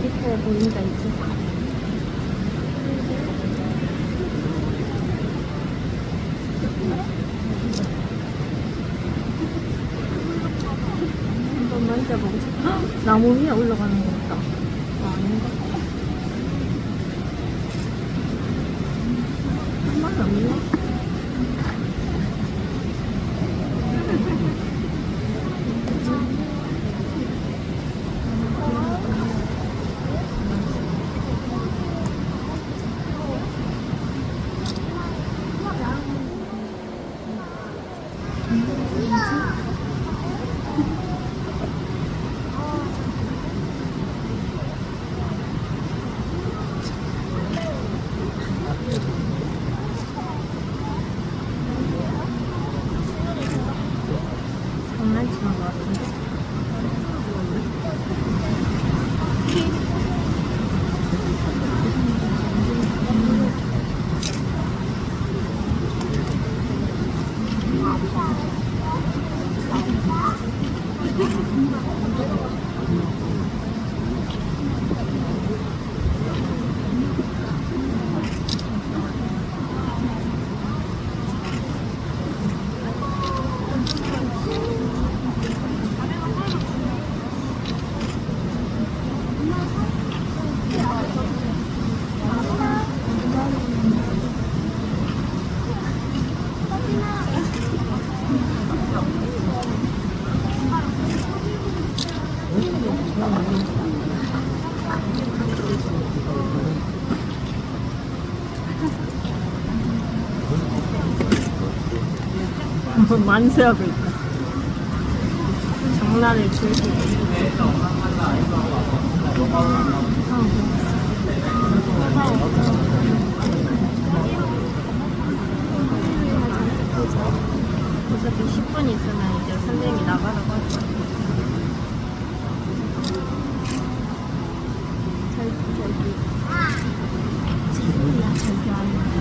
예뻐 보인다 이제. 한번 만져보고 싶어. 헉! 나무 위에 올라가는 거 같다. 아닌가? 한 마리 없네. 장난치는 것 같은데? 만세하고 있다. 장난을 즐기고. 어차피 10분 있으면 이제 선생님이 나가라고 할 거야.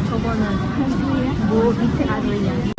저거는 뭐 밑에 아래야.